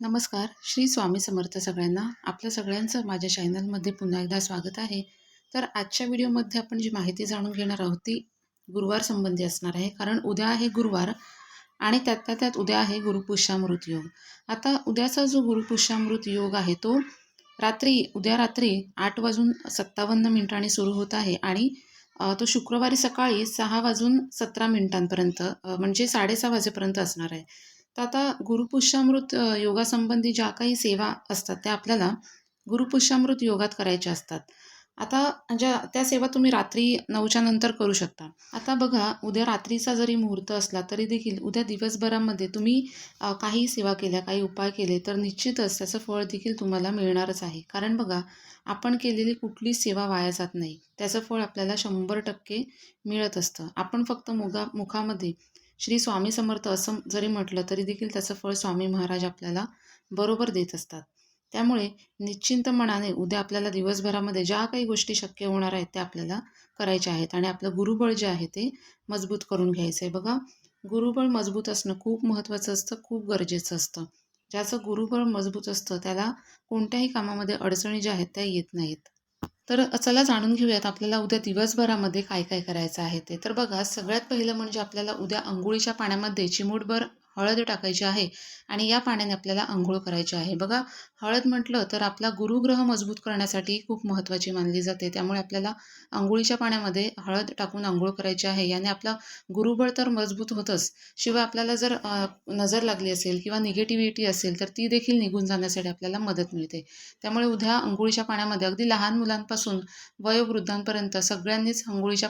नमस्कार. श्री स्वामी समर्थ सगळ्यांना. आपल्या सगळ्यांचं माझ्या चॅनलमध्ये पुन्हा एकदा स्वागत आहे. तर आजच्या व्हिडिओमध्ये आपण जी माहिती जाणून घेणार आहोत ती गुरुवार संबंधी असणार आहे. कारण उद्या आहे गुरुवार आणि त्यातल्या त्यात उद्या आहे गुरुपुष्यामृत योग. आता उद्याचा जो गुरुपुष्यामृत योग आहे तो उद्या रात्री 8:57 सुरू होत आहे आणि तो शुक्रवारी सकाळी 6:17 म्हणजे 6:30 वाजेपर्यंत असणार आहे. तर आता गुरुपुष्यामृत योगासंबंधी ज्या काही सेवा असतात त्या आपल्याला गुरुपुष्यामृत योगात करायच्या असतात. आता त्या सेवा तुम्ही रात्री 9च्या नंतर करू शकता. आता बघा, उद्या रात्रीचा जरी मुहूर्त असला तरी देखील उद्या दिवसभरामध्ये तुम्ही काही सेवा केल्या, काही उपाय केले तर निश्चितच त्याचं फळ देखील तुम्हाला मिळणारच आहे. कारण बघा, आपण केलेली कुठलीच सेवा वाया जात नाही. त्याचं फळ आपल्याला 100% मिळत असतं. आपण फक्त मुखामध्ये श्री स्वामी समर्थ असं जरी म्हटलं तरी देखील त्याचं फळ स्वामी महाराज आपल्याला बरोबर देत असतात. त्यामुळे निश्चिंत मनाने उद्या आपल्याला दिवसभरामध्ये ज्या काही गोष्टी शक्य होणार आहेत त्या आपल्याला करायच्या आहेत आणि आपलं गुरुबळ जे आहे ते मजबूत करून घ्यायचं आहे. बघा, गुरुबळ मजबूत असणं खूप महत्त्वाचं असतं, खूप गरजेचं असतं. ज्याचं गुरुबळ मजबूत असतं त्याला कोणत्याही कामामध्ये अडचणी ज्या आहेत त्या येत नाहीत. तर चला जाणून घेऊयात आपल्याला उद्या दिवसभरामध्ये काय काय करायचं आहे ते. तर बघा, सगळ्यात पहिलं म्हणजे आपल्याला उद्या अंघोळीच्या पाण्यामध्ये चिमूटभर हळद टाकायची आहे आणि या पाण्याने आपल्याला अंघोळ करायची आहे. बघा, हळद म्हटलं तर आपला गुरुग्रह मजबूत करण्यासाठी खूप महत्त्वाची मानली जाते. त्यामुळे आपल्याला अंघोळीच्या पाण्यामध्ये हळद टाकून अंघोळ करायची आहे. याने आपला गुरुबळ तर मजबूत होतंच, शिवाय आपल्याला जर नजर लागली असेल किंवा निगेटिव्हिटी असेल तर ती देखील निघून जाण्यासाठी आपल्याला मदत मिळते. त्यामुळे उद्या अंघोळीच्या पाण्यामध्ये अगदी लहान मुलांपासून वयोवृद्धांपर्यंत सगळ्यांच्या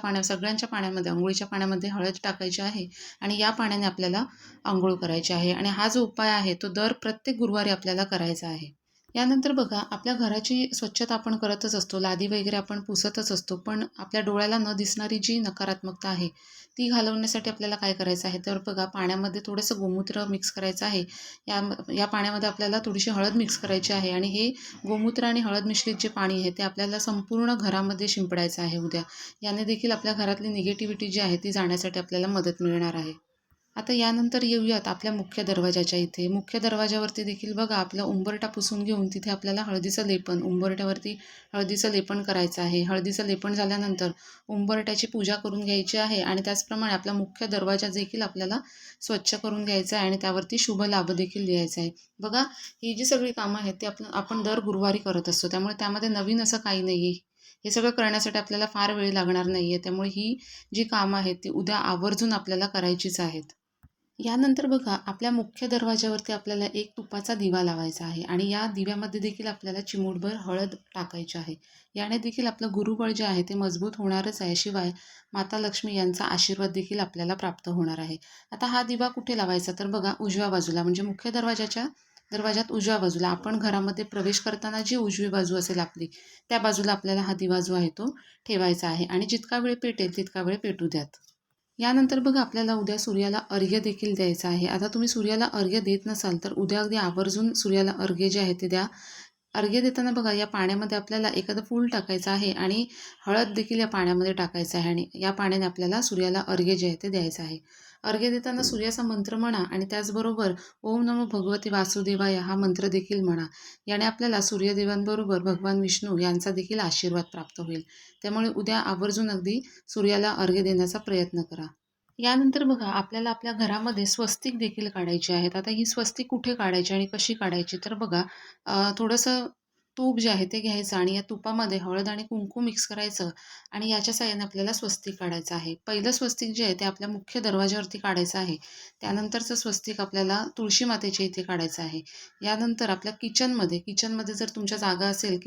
पाण्यामध्ये अंघोळीच्या पाण्यामध्ये हळद टाकायची आहे आणि या पाण्याने आपल्याला अंघोळ करायची आहे. आणि हा जो उपाय आहे तो प्रत्येक गुरुवारी आपल्याला करायचा आहे. यानंतर बघा, आपल्या घराची स्वच्छता आपण करतच असतो, लादी वगैरे आपण पुसतच असतो, पण आपल्या डोळ्याला न दिसणारी जी नकारात्मकता आहे ती घालवण्यासाठी आपल्याला काय करायचं आहे, तर बघा, पाण्यामध्ये थोडंसं गोमूत्र मिक्स करायचं आहे. या या पाण्यामध्ये आपल्याला थोडीशी हळद मिक्स करायची आहे आणि हे गोमूत्र आणि हळद मिश्रित जे पाणी आहे ते आपल्याला संपूर्ण घरामध्ये शिंपडायचं आहे उद्या. याने देखील आपल्या घरातली निगेटिव्हिटी जी आहे ती जाण्यासाठी आपल्याला मदत मिळणार आहे. आता यानंतर येऊयात आपल्या मुख्य दरवाजाच्या इथे. मुख्य दरवाजावरती देखील बघा, आपला उंबरठा पुसून घेऊन तिथे आपल्याला उंबरठ्यावरती हळदीचं लेपन करायचं आहे. हळदीचं लेपन झाल्यानंतर उंबरठ्याची पूजा करून घ्यायची आहे आणि त्याचप्रमाणे आपला मुख्य दरवाजा देखील आपल्याला स्वच्छ करून घ्यायचा आहे आणि त्यावरती शुभ लाभ देखील द्यायचा आहे. बघा, ही जी सगळी कामं आहेत ती आपण दर गुरुवारी करत असतो, त्यामुळे त्यामध्ये नवीन असं काही नाही आहे. हे सगळं करण्यासाठी आपल्याला फार वेळ लागणार नाही आहे. त्यामुळे ही जी कामं आहेत ती उद्या आवर्जून आपल्याला करायचीच आहेत. यानंतर बघा, आपल्या मुख्य दरवाजावरती आपल्याला एक तुपाचा दिवा लावायचा आहे आणि या दिव्यामध्ये देखील आपल्याला चिमूटभर हळद टाकायची आहे. याने देखील आपलं गुरुबळ जे आहे ते मजबूत होणारच आहे. शिवाय माता लक्ष्मी यांचा आशीर्वाद देखील आपल्याला प्राप्त होणार आहे. आता हा दिवा कुठे लावायचा, तर बघा, उजव्या बाजूला, म्हणजे मुख्य दरवाजात उजव्या बाजूला, आपण घरामध्ये प्रवेश करताना जी उजवी बाजू असेल आपली त्या बाजूला आपल्याला हा दिवा जो आहे तो ठेवायचा आहे आणि जितका वेळ पेटेल तितका वेळ पेटू द्यात. यानंतर बघा, आपल्याला उद्या सूर्याला अर्घ्य देखील द्यायचं आहे. आता तुम्ही सूर्याला अर्घ्य देत नसाल तर उद्या अगदी आवर्जून सूर्याला अर्घ्य जे आहे ते द्या. अर्घ्य देताना बघा, या पाण्यामध्ये आपल्याला एखादं फूल टाकायचं आहे आणि हळद देखील या पाण्यामध्ये टाकायचं आहे आणि या पाण्याने आपल्याला सूर्याला अर्घ्य जे आहे ते द्यायचं आहे. अर्घ्य देताना सूर्याचा मंत्र म्हणा आणि त्याचबरोबर ओम नमो भगवते वासुदेवाय हा मंत्र देखील म्हणा. याने आपल्याला सूर्यदेवांबरोबर भगवान विष्णू यांचा देखील आशीर्वाद प्राप्त होईल. त्यामुळे उद्या आवर्जून अगदी सूर्याला अर्घ्य देण्याचा प्रयत्न करा. यानंतर बघा, आपल्याला आपल्या घरामध्ये स्वस्तिक देखील काढायची आहेत. आता ही स्वस्तिक कुठे काढायची आणि कशी काढायची, तर बघा, थोडंसं तूप जे आहे ते घ्यायचं आणि या तुपामध्ये हळद आणि कुंकू मिक्स करायचं आणि याच्या साहाय्याने आपल्याला स्वस्तिक काढायचं आहे. पहिलं स्वस्तिक जे आहे ते आपल्या मुख्य दरवाजावरती काढायचं आहे. त्यानंतरचं स्वस्तिक आपल्याला तुळशी मातेच्या इथे काढायचं आहे. यानंतर आपल्या किचनमध्ये जर तुमच्या जागा असेल,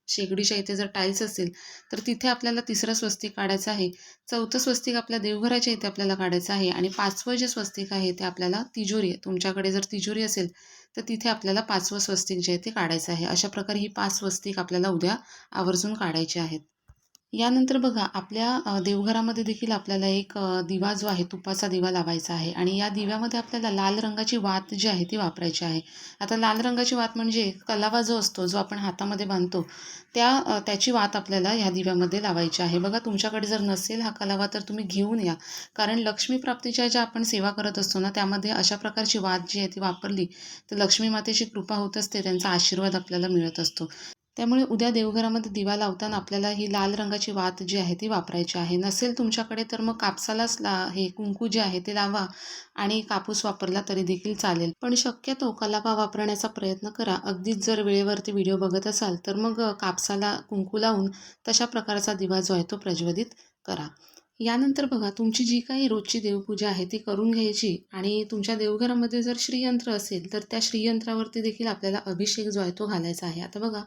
शेगडीच्या इथे जर टाईल्स असतील तर तिथे आपल्याला तिसरं स्वस्तिक काढायचं आहे. चौथं स्वस्तिक आपल्या देवघराच्या इथे आपल्याला काढायचं आहे आणि पाचवं जे स्वस्तिक आहे ते आपल्याला तुमच्याकडे जर तिजोरी असेल तर तिथे आपल्याला पाचवं स्वस्तिक जे आहे ते काढायचं आहे. अशा प्रकारे ही 5 स्वस्तिक आपल्याला उद्या आवर्जून काढायची आहेत. यानंतर बघा आपल्या देवघरामध्ये देखील आपल्याला एक दिवा जो आहे तुपाचा दिवा लावायचा आहे आणि या दिव्यामध्ये आपल्याला लाल रंगाची वात जी आहे ती वापरायची आहे. आता लाल रंगाची वात म्हणजे कलावा जो असतो जो आपण हातामध्ये बांधतो त्याची वात आपल्याला ह्या दिव्यामध्ये लावायची आहे. बघा तुमच्याकडे जर नसेल हा कलावा तर तुम्ही घेऊन या, कारण लक्ष्मी प्राप्तीच्या ज्या आपण सेवा करत असतो ना त्यामध्ये अशा प्रकारची वात जी आहे ती वापरली तर लक्ष्मी मातेची कृपा होत असते, त्यांचा आशीर्वाद आपल्याला मिळत असतो. त्यामुळे उद्या देवघरामध्ये दिवा लावताना आपल्याला ही लाल रंगाची वात जी आहे ती वापरायची आहे. नसेल तुमच्याकडे तर मग कापसालाच हे कुंकू जे आहे ते लावा आणि कापूस वापरला तरी देखील चालेल. पण शक्यतो कलावा वापरण्याचा प्रयत्न करा. अगदीच जर वेळेवरती व्हिडिओ बघत असाल तर मग कापसाला कुंकू लावून तशा प्रकारचा दिवा जो आहे तो प्रज्वलित करा. यानंतर बघा तुमची जी काही रोजची देवपूजा आहे ती करून घ्यायची आणि तुमच्या देवघरामध्ये जर श्रीयंत्र असेल तर त्या श्रीयंत्रावरती देखील आपल्याला अभिषेक जो आहे तो घालायचा आहे. आता बघा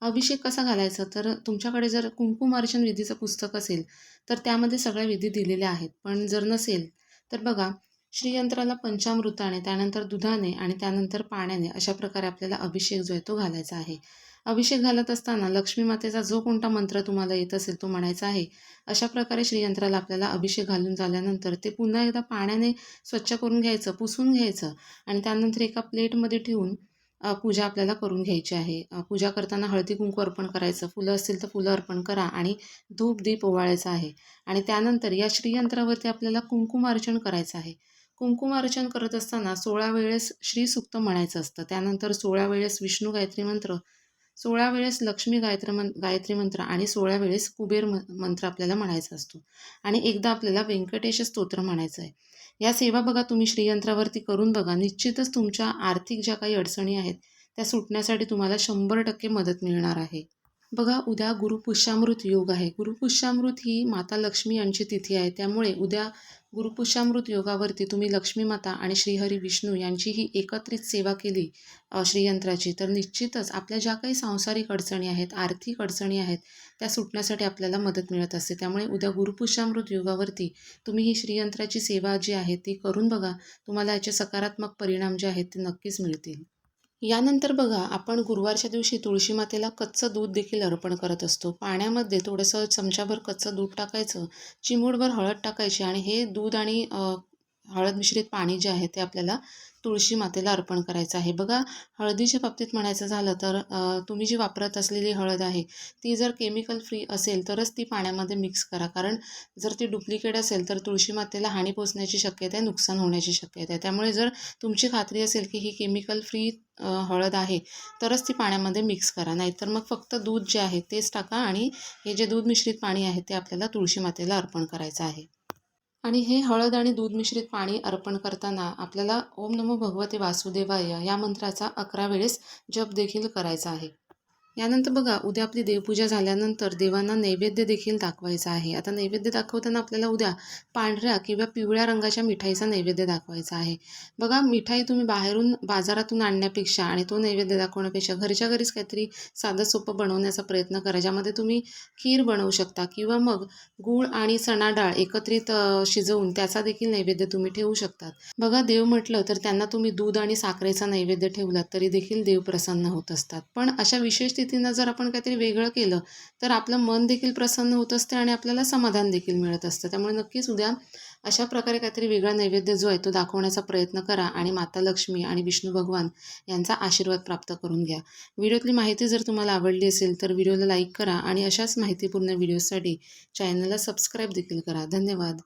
अभिषेक कसा घालायचा, तर तुमच्याकडे जर कुंकुमार्चन विधीचं पुस्तक असेल तर त्यामध्ये सगळ्या विधी दिलेल्या आहेत. पण जर नसेल तर बघा श्रीयंत्राला पंचामृताने, त्यानंतर दुधाने आणि त्यानंतर पाण्याने अशा प्रकारे आपल्याला अभिषेक जो आहे तो घालायचा आहे. अभिषेक घालत असताना लक्ष्मी मातेचा जो कोणता मंत्र तुम्हाला येत असेल तो म्हणायचा आहे. अशा प्रकारे श्रीयंत्राला आपल्याला अभिषेक घालून झाल्यानंतर ते पुन्हा एकदा पाण्याने स्वच्छ करून घ्यायचं, पुसून घ्यायचं आणि त्यानंतर एका प्लेटमध्ये ठेवून पूजा आपल्याला करून घ्यायची आहे. पूजा करताना हळदी कुंकू अर्पण करायचं, फुलं असतील तर फुलं अर्पण करा आणि धूप दीप ओवाळायचा आहे. आणि त्यानंतर या श्रीयंत्रावरती आपल्याला कुंकुमार्चन करायचं आहे. कुंकुमार्चन करत असताना 16 वेळेस श्रीसूक्त म्हणायचं असतं. त्यानंतर 16 वेळेस विष्णू गायत्री मंत्र, 16 वेळेस लक्ष्मी गायत्री मंत्र आणि 16 वेळेस कुबेर मंत्र आपल्याला म्हणायचा असतो. आणि एकदा आपल्याला व्यंकटेश स्तोत्र म्हणायचं आहे. या सेवा बघा तुम्ही श्रीयंत्रावरती करून बघा. निश्चितच तुमच्या आर्थिक ज्या काही अडचणी आहेत त्या सुटण्यासाठी तुम्हाला 100% मदत मिळणार आहे. बघा उद्या गुरुपुष्यामृत योग आहे. गुरुपुष्यामृत ही माता लक्ष्मी यांची तिथी आहे. त्यामुळे उद्या गुरुपुष्यामृत योगावरती तुम्ही लक्ष्मी माता आणि श्रीहरी विष्णू यांची ही एकत्रित सेवा केली श्रीयंत्राची, तर निश्चितच आपल्या ज्या काही सांसारिक अडचणी आहेत, आर्थिक अडचणी आहेत त्या सुटण्यासाठी आपल्याला मदत मिळत असते. त्यामुळे उद्या गुरुपुष्यामृत योगावरती तुम्ही ही श्रीयंत्राची सेवा जी आहे ती करून बघा. तुम्हाला याचे सकारात्मक परिणाम जे आहेत ते नक्कीच मिळतील. यानंतर बघा आपण गुरुवारच्या दिवशी तुळशी मातेला कच्चं दूध देखील अर्पण करत असतो. पाण्यामध्ये थोडंसं चमचाभर कच्चं दूध टाकायचं, चिमूटभर हळद टाकायची आणि हे दूध आणि हळद मिश्रित पाणी जे आहे ते आपल्याला तुळशी मातेला अर्पण करायचं आहे. बघा हळदीच्या बाबतीत म्हणायचं झालं तर तुम्ही जी वापरत असलेली हळद आहे ती जर केमिकल फ्री असेल तरच ती पाण्यामध्ये मिक्स करा, कारण जर ती डुप्लिकेट असेल तर तुळशी मातेला हानी पोचण्याची शक्यता आहे, नुकसान होण्याची शक्यता आहे. त्यामुळे जर तुमची खात्री असेल की ही केमिकल फ्री हळद आहे तरच ती पाण्यामध्ये मिक्स करा, नाहीतर मग फक्त दूध जे आहे तेच टाका आणि हे जे दूध मिश्रित पाणी आहे ते आपल्याला तुळशी मातेला अर्पण करायचं आहे. आणि हे हळद आणि दूध मिश्रित पाणी अर्पण करताना आपल्याला ओम नमो भगवते वासुदेवाय या मंत्राचा 11 वेळेस जप देखील करायचा आहे. यानंतर बघा उद्या आपली देवपूजा झाल्यानंतर देवांना नैवेद्य देखील दाखवायचा आहे. आता नैवेद्य दाखवताना आपल्याला उद्या पांढऱ्या किंवा पिवळ्या रंगाच्या मिठाईचा नैवेद्य दाखवायचा आहे. बघा मिठाई तुम्ही बाजारातून आणण्यापेक्षा आणि तो नैवेद्य दाखवण्यापेक्षा घरच्या घरीच काहीतरी साधं सोपं बनवण्याचा प्रयत्न करा, ज्यामध्ये तुम्ही खीर बनवू शकता किंवा मग गूळ आणि चणा डाळ एकत्रित शिजवून त्याचा देखील नैवेद्य तुम्ही ठेवू शकतात. बघा देव म्हटलं तर त्यांना तुम्ही दूध आणि साखरेचा नैवेद्य ठेवलात तरी देखील देव प्रसन्न होत असतात. पण अशा विशेष तिथींना जर आपण काहीतरी वेगळं केलं तर आपलं मन देखील प्रसन्न होत असते आणि आपल्याला समाधान देखील मिळत असतं. त्यामुळे नक्कीच उद्या अशा प्रकारे काहीतरी वेगळा नैवेद्य जो आहे तो दाखवण्याचा प्रयत्न करा आणि माता लक्ष्मी आणि विष्णू भगवान यांचा आशीर्वाद प्राप्त करून घ्या. व्हिडिओतली माहिती जर तुम्हाला आवडली असेल तर व्हिडिओला लाईक करा आणि अशाच माहितीपूर्ण व्हिडिओसाठी चॅनलला सबस्क्राईब देखील करा. धन्यवाद.